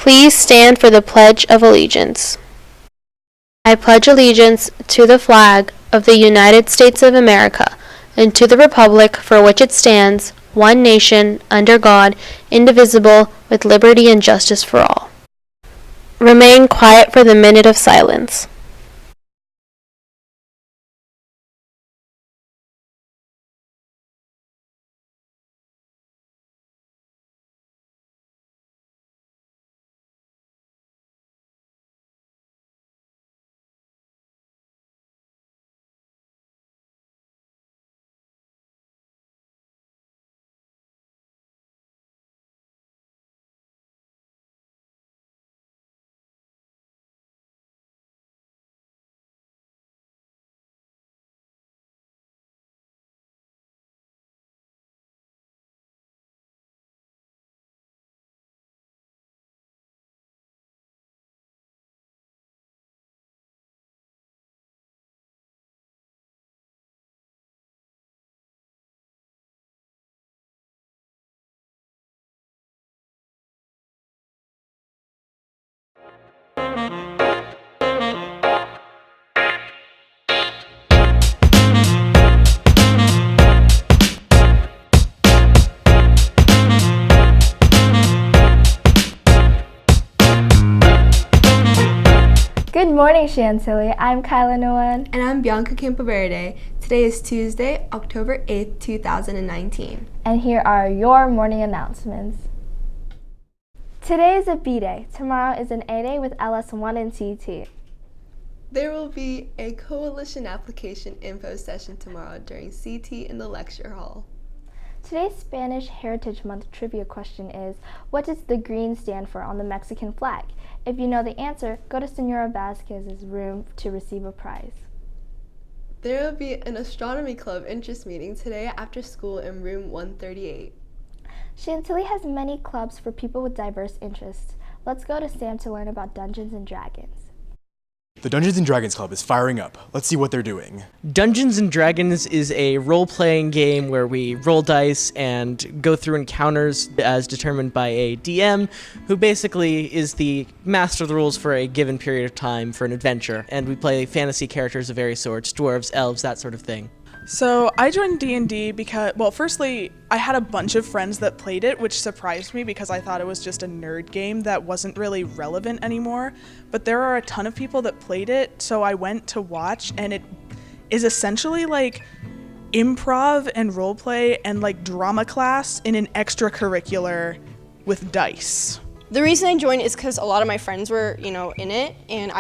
Please stand for the Pledge of Allegiance. I pledge allegiance to the flag of the United States of America and to the republic for which it stands, one nation, under God, indivisible, with liberty and justice for all. Remain quiet for the minute of silence. Good morning, Chantilly. I'm Kyla Nguyen. And I'm Bianca Campoverde. Today is Tuesday, October 8th, 2019. And here are your morning announcements. Today is a B day. Tomorrow is an A day with LS1 and TT. There will be a coalition application info session tomorrow during CT in the lecture hall. Today's Spanish Heritage Month trivia question is, what does the green stand for on the Mexican flag? If you know the answer, go to Senora Vasquez's room to receive a prize. There will be an astronomy club interest meeting today after school in room 138. Chantilly has many clubs for people with diverse interests. Let's go to Sam to learn about Dungeons & Dragons. The Dungeons & Dragons Club is firing up. Let's see what they're doing. Dungeons & Dragons is a role-playing game where we roll dice and go through encounters as determined by a DM, who basically is the master of the rules for a given period of time for an adventure. And we play fantasy characters of various sorts, dwarves, elves, that sort of thing. So I joined D&D because, well, firstly, I had a bunch of friends that played it, which surprised me because I thought it was just a nerd game that wasn't really relevant anymore. But there are a ton of people that played it, so I went to watch, and it is essentially like improv and roleplay and like drama class in an extracurricular with dice. The reason I joined is because a lot of my friends were, in it, and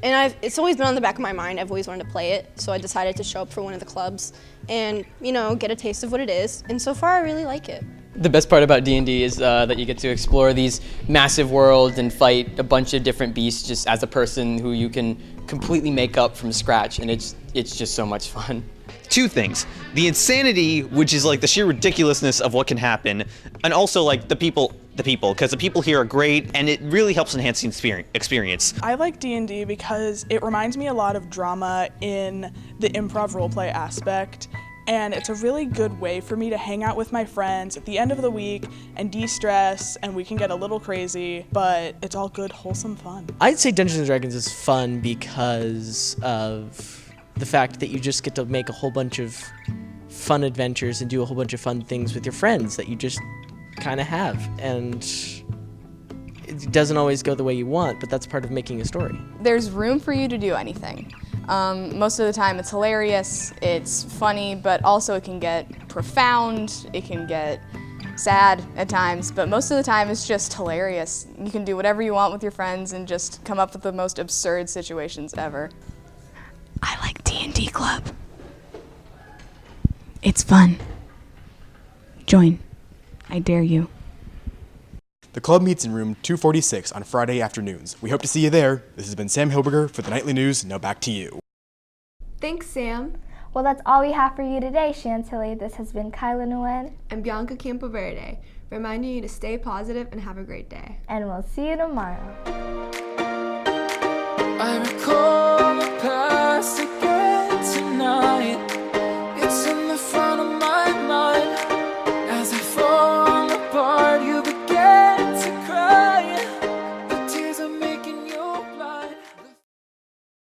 it's always been on the back of my mind. I've always wanted to play it, so I decided to show up for one of the clubs and, get a taste of what it is. And so far, I really like it. The best part about D&D is that you get to explore these massive worlds and fight a bunch of different beasts just as a person who you can completely make up from scratch, and it's just so much fun. Two things: the insanity, which is like the sheer ridiculousness of what can happen, and also like the people, because the people here are great, and it really helps enhance the experience. I like D&D because it reminds me a lot of drama in the improv roleplay aspect, and it's a really good way for me to hang out with my friends at the end of the week and de-stress, and we can get a little crazy, but it's all good, wholesome fun. I'd say Dungeons & Dragons is fun because of the fact that you just get to make a whole bunch of fun adventures and do a whole bunch of fun things with your friends that you just kind of have. And it doesn't always go the way you want, but that's part of making a story. There's room for you to do anything. Most of the time it's hilarious, it's funny, but also it can get profound, it can get sad at times, but most of the time it's just hilarious. You can do whatever you want with your friends and just come up with the most absurd situations ever. I like D&D Club. It's fun. Join. I dare you. The club meets in room 246 on Friday afternoons. We hope to see you there. This has been Sam Hilberger for the Nightly News. Now back to you. Thanks, Sam. Well, that's all we have for you today, Chantilly. This has been Kyla Nguyen and Bianca Campoverde, reminding you to stay positive and have a great day. And we'll see you tomorrow.